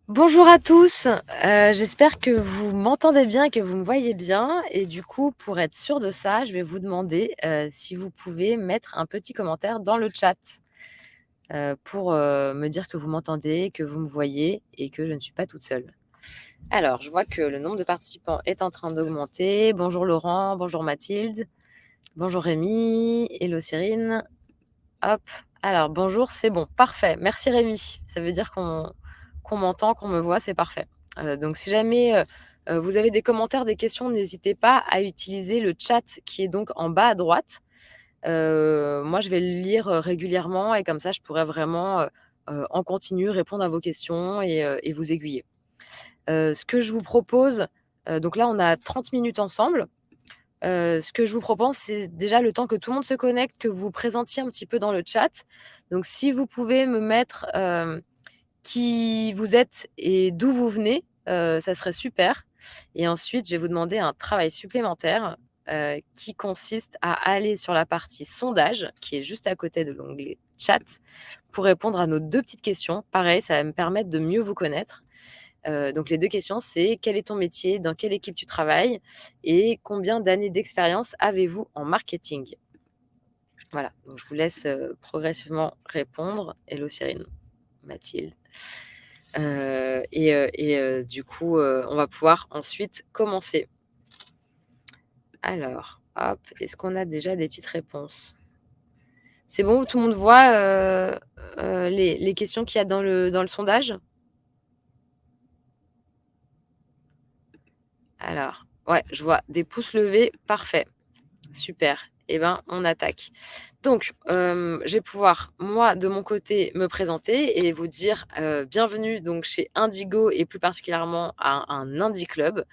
Bonjour à tous, j'espère que vous m'entendez bien et que vous me voyez bien et du coup, pour être sûre de ça, je vais vous demander, si vous pouvez mettre un petit commentaire dans le chat, pour, me dire que vous m'entendez, que vous me voyez et que je ne suis pas toute seule. Alors, je vois que le nombre de participants est en train d'augmenter. Bonjour Laurent, bonjour Mathilde, bonjour Rémi, hello Cyrine. Hop, alors bonjour, c'est bon, parfait. Merci Rémi. Ça veut dire qu'on m'entend, qu'on me voit, c'est parfait. Donc si jamais, vous avez des commentaires, des questions, n'hésitez pas à utiliser le chat qui est donc en bas à droite. Moi, je vais le lire, régulièrement et comme ça, je pourrai vraiment, en continu répondre à vos questions et vous aiguiller. Ce que je vous propose, donc là, on a 30 minutes ensemble. Ce que je vous propose, c'est déjà le temps que tout le monde se connecte, que vous vous présentiez un petit peu dans le chat. Donc si vous pouvez me mettre, qui vous êtes et d'où vous venez, ça serait super et ensuite, je vais vous demander un travail supplémentaire, qui consiste à aller sur la partie sondage, qui est juste à côté de l'onglet chat, pour répondre à nos 2 petites questions. Pareil, ça va me permettre de mieux vous connaître. Donc les 2 questions, c'est: quel est ton métier? Dans quelle équipe tu travailles? Et combien d'années d'expérience avez-vous en marketing? Voilà, donc je vous laisse, progressivement répondre. Hello Cyrine, Mathilde. Du coup, on va pouvoir ensuite commencer. Alors, hop, est-ce qu'on a déjà des petites réponses? C'est bon, tout le monde voit, les questions qu'il y a dans le sondage? Alors, ouais, je vois des pouces levés, parfait. Super. Et ben, on attaque. Donc, je vais pouvoir, moi, de mon côté, me présenter et vous dire, bienvenue donc chez Indigo et plus particulièrement à un Indie Club.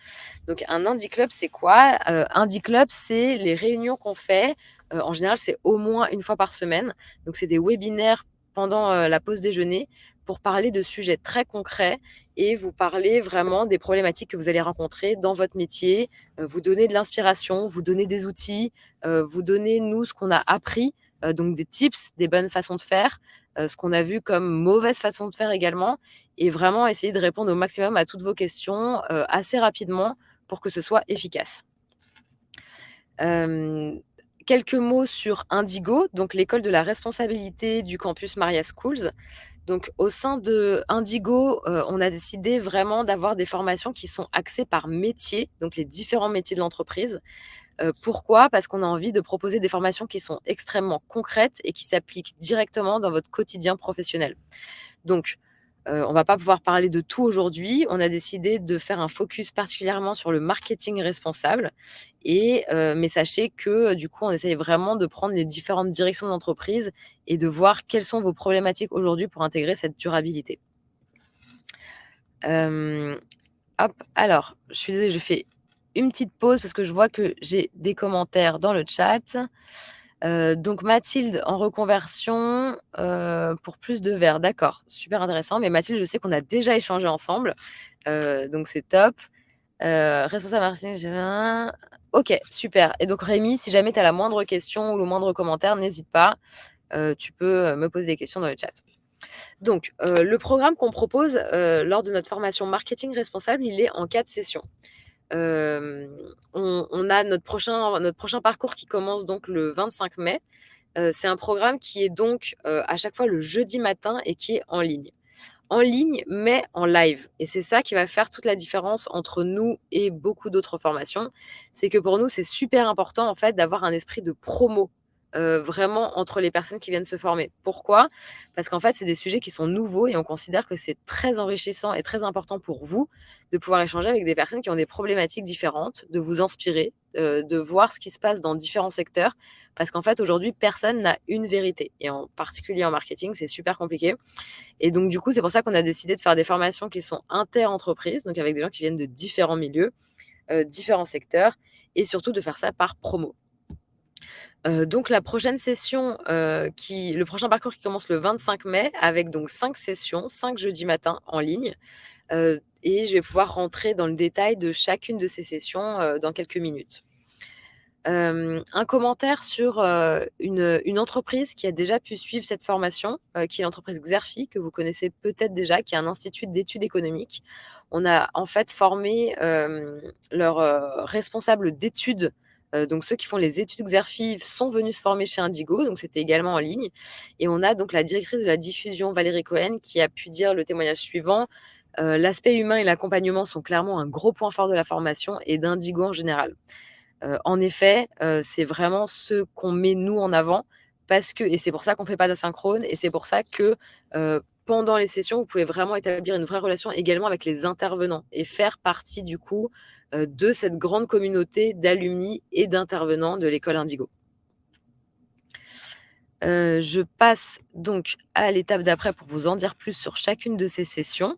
Donc un Indie Club, c'est quoi? Indie Club, c'est les réunions qu'on fait, en général, c'est au moins une fois par semaine. Donc c'est des webinaires pendant, la pause déjeuner pour parler de sujets très concrets et vous parler vraiment des problématiques que vous allez rencontrer dans votre métier, vous donner de l'inspiration, vous donner des outils, vous donner, nous, ce qu'on a appris, donc des tips, des bonnes façons de faire, ce qu'on a vu comme mauvaise façon de faire également et vraiment essayer de répondre au maximum à toutes vos questions, assez rapidement pour que ce soit efficace. Quelques mots sur Indigo, donc l'école de la responsabilité du campus Maria Schools. Donc au sein de Indigo, on a décidé vraiment d'avoir des formations qui sont axées par métier, donc les différents métiers de l'entreprise. Pourquoi? Parce qu'on a envie de proposer des formations qui sont extrêmement concrètes et qui s'appliquent directement dans votre quotidien professionnel. Donc, on va pas pouvoir parler de tout aujourd'hui. On a décidé de faire un focus particulièrement sur le marketing responsable mais sachez que, du coup, on essaye vraiment de prendre les différentes directions de l'entreprise et de voir quelles sont vos problématiques aujourd'hui pour intégrer cette durabilité. Hem, Hop, alors, je suis désolée, je fais une petite pause parce que je vois que j'ai des commentaires dans le chat. Donc Mathilde en reconversion, pour plus de verre. D'accord, super intéressant. Mais Mathilde, je sais qu'on a déjà échangé ensemble, donc c'est top. Responsable marketing, OK, super et donc Rémi, si jamais tu as la moindre question ou le moindre commentaire, n'hésite pas, tu peux, me poser des questions dans le chat. Donc, le programme qu'on propose, lors de notre formation marketing responsable, il est en 4 sessions. On a notre prochain parcours qui commence donc le 25 mai. C'est un programme qui est donc, à chaque fois le jeudi matin et qui est en ligne. En ligne, mais en live et c'est ça qui va faire toute la différence entre nous et beaucoup d'autres formations. C'est que pour nous, c'est super important, en fait, d'avoir un esprit de promo, vraiment entre les personnes qui viennent se former. Pourquoi? Parce qu'en fait, c'est des sujets qui sont nouveaux et on considère que c'est très enrichissant et très important pour vous de pouvoir échanger avec des personnes qui ont des problématiques différentes, de vous inspirer, de voir ce qui se passe dans différents secteurs. Parce qu'en fait, aujourd'hui, personne n'a une vérité et en particulier en marketing, c'est super compliqué et donc du coup, c'est pour ça qu'on a décidé de faire des formations qui sont inter-entreprises, donc avec des gens qui viennent de différents milieux, différents secteurs et surtout de faire ça par promo. Donc la prochaine session, le prochain parcours qui commence le 25 mai avec donc 5 sessions, 5 jeudis matins en ligne, et je vais pouvoir rentrer dans le détail de chacune de ces sessions, dans quelques minutes. Un commentaire sur, une entreprise qui a déjà pu suivre cette formation, qui est l'entreprise Xerfi, que vous connaissez peut-être déjà, qui est un institut d'études économiques. On a en fait formé, leurs, responsables d'études, donc ceux qui font les études Xerfi sont venus se former chez Indigo, donc c'était également en ligne et on a donc la directrice de la diffusion, Valérie Cohen, qui a pu dire le témoignage suivant: «L'aspect humain et l'accompagnement sont clairement un gros point fort de la formation et d'Indigo en général». En effet, c'est vraiment ce qu'on met nous en avant parce que et c'est pour ça qu'on fait pas d'asynchrone et c'est pour ça que, pendant les sessions, vous pouvez vraiment établir une vraie relation également avec les intervenants et faire partie du coup, de cette grande communauté d'alumni et d'intervenants de l'école Indigo. Je passe donc à l'étape d'après pour vous en dire plus sur chacune de ces sessions.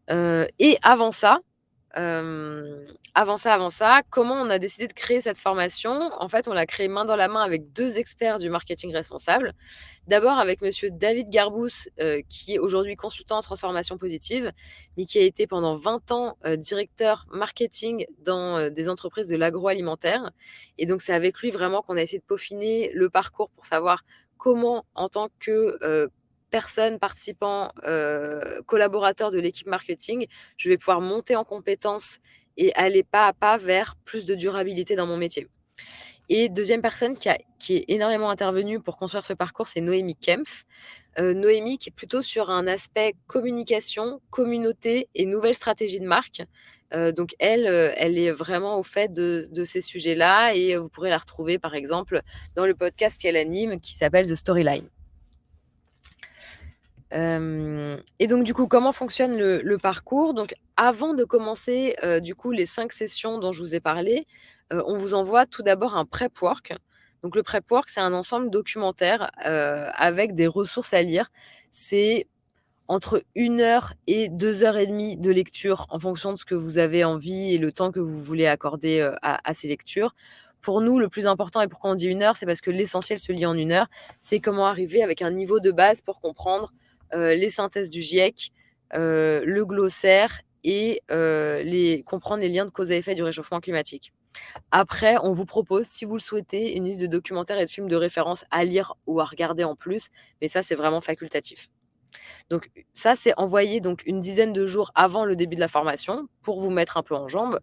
Et avant ça, comment on a décidé de créer cette formation? En fait, on l'a créée main dans la main avec 2 experts du marketing responsable. D'abord avec monsieur David Garbous, qui est aujourd'hui consultant en transformation positive, mais qui a été pendant 20 ans, directeur marketing dans, des entreprises de l'agroalimentaire et donc c'est avec lui vraiment qu'on a essayé de peaufiner le parcours pour savoir comment en tant que, personne, participant, collaborateur de l'équipe marketing, je vais pouvoir monter en compétences et aller pas à pas vers plus de durabilité dans mon métier. Et deuxième personne qui est énormément intervenue pour construire ce parcours, c'est Noémie Kempf. Noémie qui est plutôt sur un aspect communication, communauté et nouvelle stratégie de marque. Donc elle, elle est vraiment au fait de ces sujets-là et vous pourrez la retrouver par exemple dans le podcast qu'elle anime qui s'appelle The Storyline. Et donc du coup, comment fonctionne le parcours? Donc avant de commencer, du coup, les 5 sessions dont je vous ai parlé, on vous envoie tout d'abord un prep work. Donc le prep work, c'est un ensemble documentaire, avec des ressources à lire. C'est entre 1 heure et 2 heures et demie de lecture en fonction de ce que vous avez envie et le temps que vous voulez accorder, à ces lectures. Pour nous, le plus important et pourquoi on dit 1 heure, c'est parce que l'essentiel se lit en 1 heure. C'est comment arriver avec un niveau de base pour comprendre, les synthèses du GIEC, le glossaire et comprendre les liens de cause à effet du réchauffement climatique. Après, on vous propose, si vous le souhaitez, une liste de documentaires et de films de référence à lire ou à regarder en plus, mais ça, c'est vraiment facultatif. Donc ça, c'est envoyé donc une dizaine de jours avant le début de la formation pour vous mettre un peu en jambes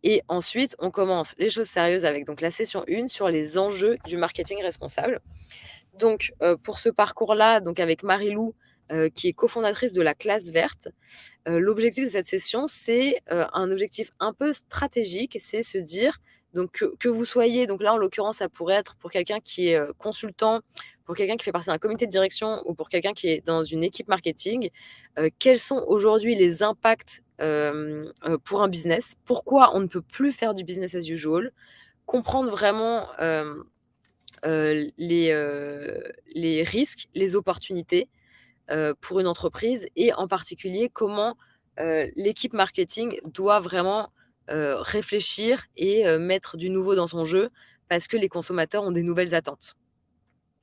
et ensuite on commence les choses sérieuses avec donc la session 1 sur les enjeux du marketing responsable. Donc pour ce parcours-là, donc avec Marie-Lou, qui est cofondatrice de la Classe Verte, l'objectif de cette session, c'est, un objectif un peu stratégique, c'est se dire donc que vous soyez donc là, en l'occurrence, ça pourrait être pour quelqu'un qui est, consultant, pour quelqu'un qui fait partie d'un comité de direction ou pour quelqu'un qui est dans une équipe marketing, quels sont aujourd'hui les impacts, pour un business? Pourquoi on ne peut plus faire du business as usual? Comprendre vraiment, les risques, les opportunités, pour une entreprise et en particulier comment, l'équipe marketing doit vraiment, réfléchir et mettre du nouveau dans son jeu parce que les consommateurs ont des nouvelles attentes.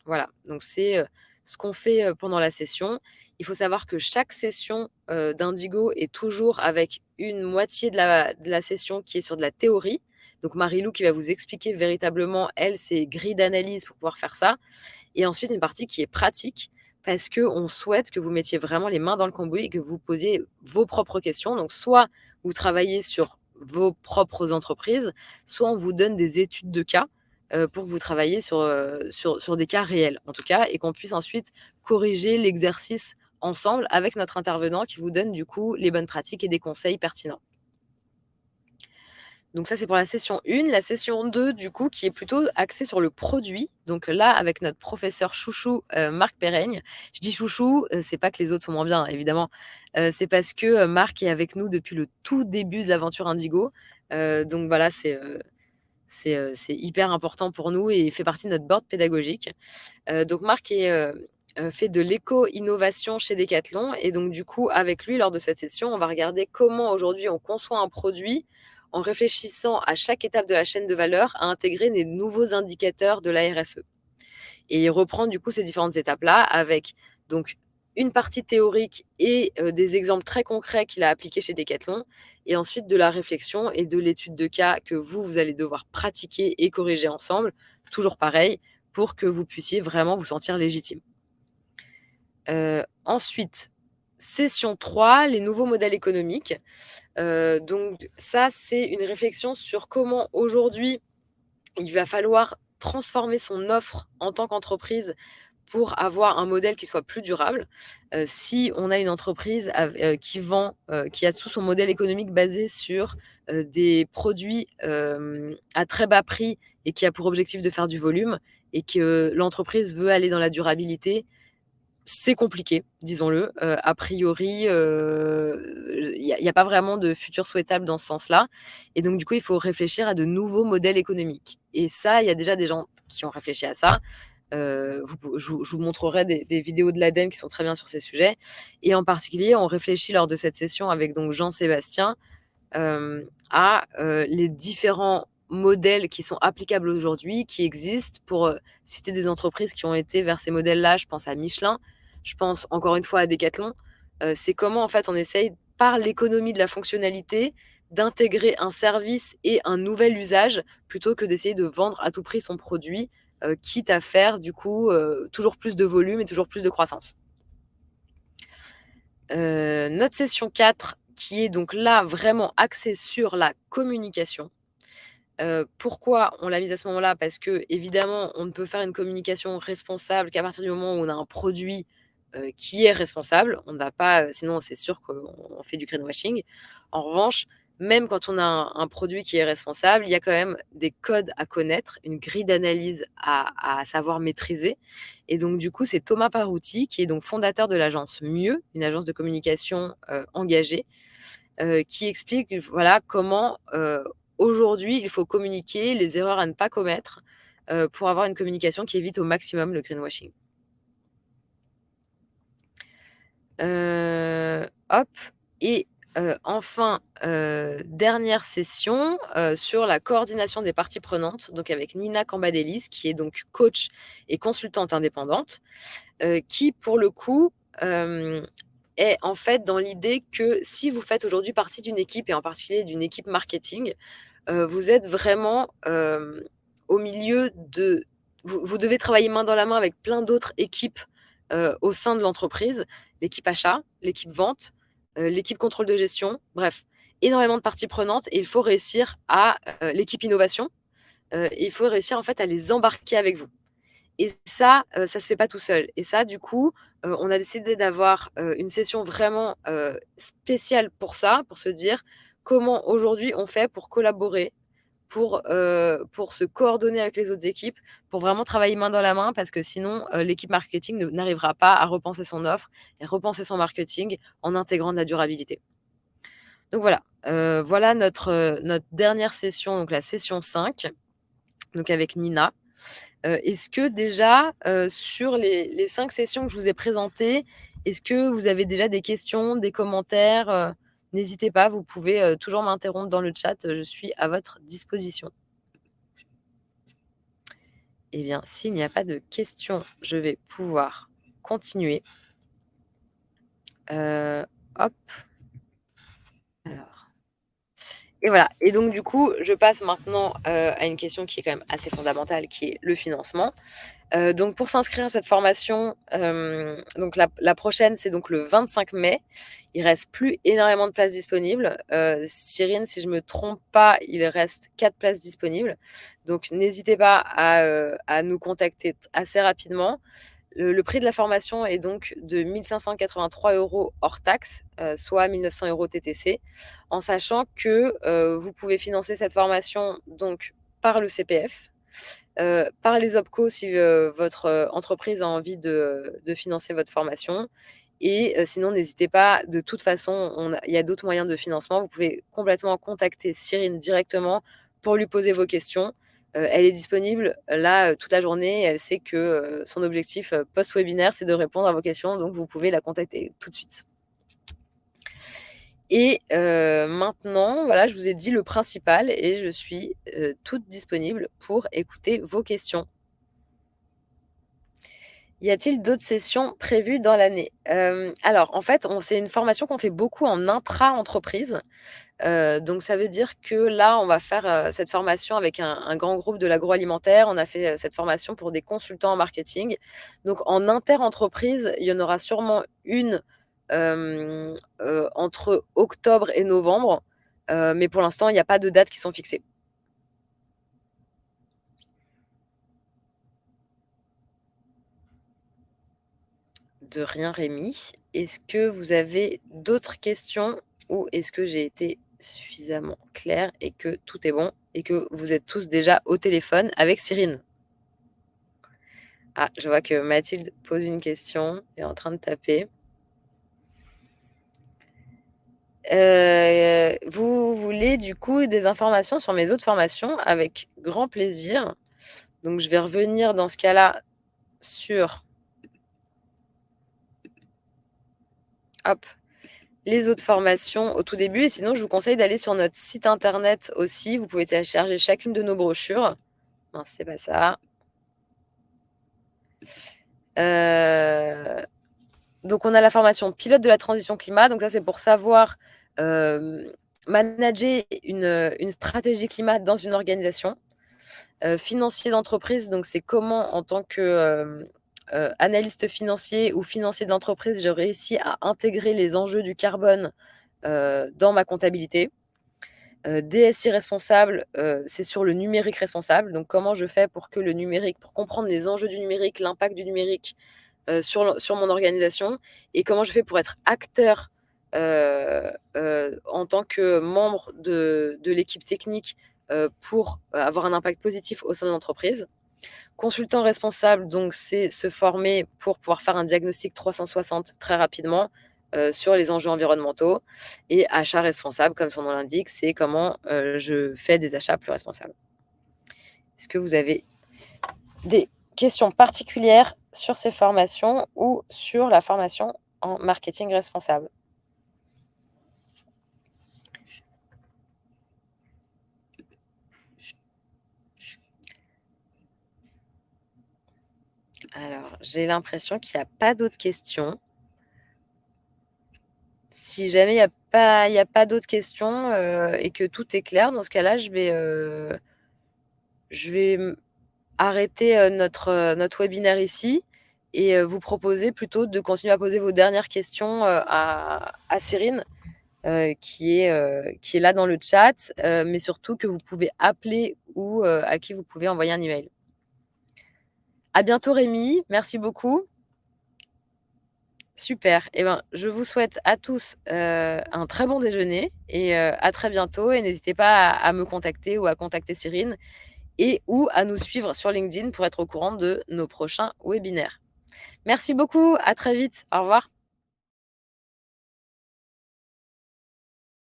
Voilà, donc c'est, ce qu'on fait, pendant la session. Il faut savoir que chaque session, d'Indigo est toujours avec une moitié de la session qui est sur de la théorie. Donc Marie-Lou qui va vous expliquer véritablement, elle, ses grilles d'analyse pour pouvoir faire ça et ensuite une partie qui est pratique parce qu'on souhaite que vous mettiez vraiment les mains dans le cambouis et que vous posiez vos propres questions. Donc soit vous travaillez sur vos propres entreprises, soit on vous donne des études de cas, pour que vous travailliez sur des cas réels, en tout cas et qu'on puisse ensuite corriger l'exercice ensemble avec notre intervenant qui vous donne du coup les bonnes pratiques et des conseils pertinents. Donc ça, c'est pour la session 1. La session 2, du coup, qui est plutôt axée sur le produit. Donc là, avec notre professeur chouchou, Marc Perreigne. Je dis chouchou, c'est pas que les autres sont moins bien, évidemment. C'est parce que, Marc est avec nous depuis le tout début de l'aventure Indigo. Donc voilà, c'est hyper important pour nous et il fait partie de notre board pédagogique. Donc Marc fait de l'éco-innovation chez Decathlon et donc du coup, avec lui, lors de cette session, on va regarder comment aujourd'hui on conçoit un produit en réfléchissant à chaque étape de la chaîne de valeur à intégrer des nouveaux indicateurs de la RSE. Et il reprend du coup ces différentes étapes-là avec donc une partie théorique et des exemples très concrets qu'il a appliqués chez Decathlon et ensuite de la réflexion et de l'étude de cas que vous allez devoir pratiquer et corriger ensemble, toujours pareil, pour que vous puissiez vraiment vous sentir légitime. Ensuite, session 3, les nouveaux modèles économiques. Donc ça, c'est une réflexion sur comment aujourd'hui, il va falloir transformer son offre en tant qu'entreprise pour avoir un modèle qui soit plus durable. Si on a une entreprise qui vend, qui a tout son modèle économique basé sur, des produits, à très bas prix et qui a pour objectif de faire du volume et que l'entreprise veut aller dans la durabilité, c'est compliqué, disons-le. A priori, il y a pas vraiment de futur souhaitable dans ce sens-là et donc du coup, il faut réfléchir à de nouveaux modèles économiques et ça, il y a déjà des gens qui ont réfléchi à ça. Je vous montrerai des vidéos de l'ADEME qui sont très bien sur ces sujets et en particulier, on réfléchit lors de cette session avec donc Jean-Sébastien, à, les différents modèles qui sont applicables aujourd'hui, qui existent. Pour, citer des entreprises qui ont été vers ces modèles-là, je pense à Michelin, je pense encore une fois à Decathlon. C'est comment en fait on essaye par l'économie de la fonctionnalité, d'intégrer un service et un nouvel usage, plutôt que d'essayer de vendre à tout prix son produit, quitte à faire du coup, toujours plus de volume et toujours plus de croissance. Notre session 4 qui est donc là vraiment axée sur la communication. Pourquoi on l'a mise à ce moment-là? Parce qu'évidemment, on ne peut faire une communication responsable qu'à partir du moment où on a un produit, qui est responsable. On ne va pas, sinon c'est sûr qu'on fait du greenwashing. En revanche, même quand on a un produit qui est responsable, il y a quand même des codes à connaître, une grille d'analyse à savoir maîtriser et donc du coup, c'est Thomas Parouti qui est donc fondateur de l'agence Mieux, une agence de communication, engagée, qui explique, voilà, comment, aujourd'hui, il faut communiquer, les erreurs à ne pas commettre, pour avoir une communication qui évite au maximum le greenwashing. Hop et enfin, dernière session, sur la coordination des parties prenantes, donc avec Nina Cambadélis, qui est donc coach et consultante indépendante, qui pour le coup, est en fait dans l'idée que si vous faites aujourd'hui partie d'une équipe et en particulier d'une équipe marketing, vous êtes vraiment, au milieu de vous devez travailler main dans la main avec plein d'autres équipes, au sein de l'entreprise. L'équipe achat, l'équipe vente, l'équipe contrôle de gestion, bref, énormément de parties prenantes et il faut réussir à, l'équipe innovation, et il faut réussir en fait à les embarquer avec vous et ça se fait pas tout seul et ça du coup, on a décidé d'avoir, une session vraiment, spéciale pour ça, pour se dire: «Comment aujourd'hui on fait pour collaborer, pour se coordonner avec les autres équipes, pour vraiment travailler main dans la main?» parce que sinon, l'équipe marketing n'arrivera pas à repenser son offre et repenser son marketing en intégrant de la durabilité. Donc voilà, voilà notre dernière session, donc la session 5, donc avec Nina. Est-ce que déjà, sur les 5 sessions que je vous ai présentées, est-ce que vous avez déjà des questions, des commentaires? N'hésitez pas, vous pouvez, toujours m'interrompre dans le chat, je suis à votre disposition. Eh bien, s'il n'y a pas de questions, je vais pouvoir continuer. Hop, alors et voilà et donc du coup, je passe maintenant, à une question qui est quand même assez fondamentale, qui est le financement. Donc pour s'inscrire à cette formation, donc la prochaine, c'est donc le 25 mai. Il reste plus énormément de places disponibles. Cyrine, si je me trompe pas, il reste 4 places disponibles. Donc n'hésitez pas à nous contacter assez rapidement. Le prix de la formation est donc de 1 583 € hors taxes, soit 1 900 € TTC, en sachant que, vous pouvez financer cette formation donc par le CPF, par les OPCO si, votre, entreprise a envie de financer votre formation et sinon n'hésitez pas. De toute façon, il y a d'autres moyens de financement. Vous pouvez complètement contacter Cyrine directement pour lui poser vos questions. Elle est disponible là, toute la journée. Elle sait que, son objectif, post-webinaire, c'est de répondre à vos questions, donc vous pouvez la contacter tout de suite. Et maintenant, voilà, je vous ai dit le principal et je suis, toute disponible pour écouter vos questions. Y a-t-il d'autres sessions prévues dans l'année? Alors en fait, on c'est une formation qu'on fait beaucoup en intra-entreprise. Donc ça veut dire que là, on va faire, cette formation avec un grand groupe de l'agroalimentaire. On a fait, cette formation pour des consultants en marketing. Donc en inter-entreprise, il y en aura sûrement une, entre octobre et novembre, mais pour l'instant, il y a pas de dates qui sont fixées. De rien Rémi. Est-ce que vous avez d'autres questions ou est-ce que j'ai été suffisamment claire et que tout est bon et que vous êtes tous déjà au téléphone avec Cyrine? Ah, je vois que Mathilde pose une question, est en train de taper. Vous voulez du coup des informations sur mes autres formations? Avec grand plaisir. Donc je vais revenir dans ce cas-là sur, hop, les autres formations au tout début et sinon je vous conseille d'aller sur notre site internet aussi. Vous pouvez télécharger chacune de nos brochures. Non, c'est pas ça. Heu, donc on a la formation pilote de la transition climat, donc ça c'est pour savoir, hem, manager une stratégie climat dans une organisation. Financier d'entreprise, donc c'est comment en tant que, analyste financier ou financier d'entreprise, je réussis à intégrer les enjeux du carbone, dans ma comptabilité. DSI responsable, c'est sur le numérique responsable, donc comment je fais pour que le numérique pour comprendre les enjeux du numérique, l'impact du numérique, sur mon organisation et comment je fais pour être acteur, en tant que membre de l'équipe technique, pour, avoir un impact positif au sein de l'entreprise. Consultant responsable, donc c'est se former pour pouvoir faire un diagnostic 360 très rapidement, sur les enjeux environnementaux et achat responsable, comme son nom l'indique, c'est comment, je fais des achats plus responsables. Est-ce que vous avez des questions particulières sur ces formations ou sur la formation en marketing responsable? Alors, j'ai l'impression qu'il y a pas d'autres questions. Si jamais il y a pas d'autres questions, et que tout est clair, dans ce cas-là, je vais arrêter, notre webinaire ici et vous proposer plutôt de continuer à poser vos dernières questions, à Cyrine, qui est là dans le chat, mais surtout que vous pouvez appeler ou à qui vous pouvez envoyer un email. À bientôt Rémi, merci beaucoup. Super et ben, je vous souhaite à tous, un très bon déjeuner et à très bientôt et n'hésitez pas à me contacter ou à contacter Cyrine et ou à nous suivre sur LinkedIn pour être au courant de nos prochains webinaires. Merci beaucoup, à très vite. Au revoir.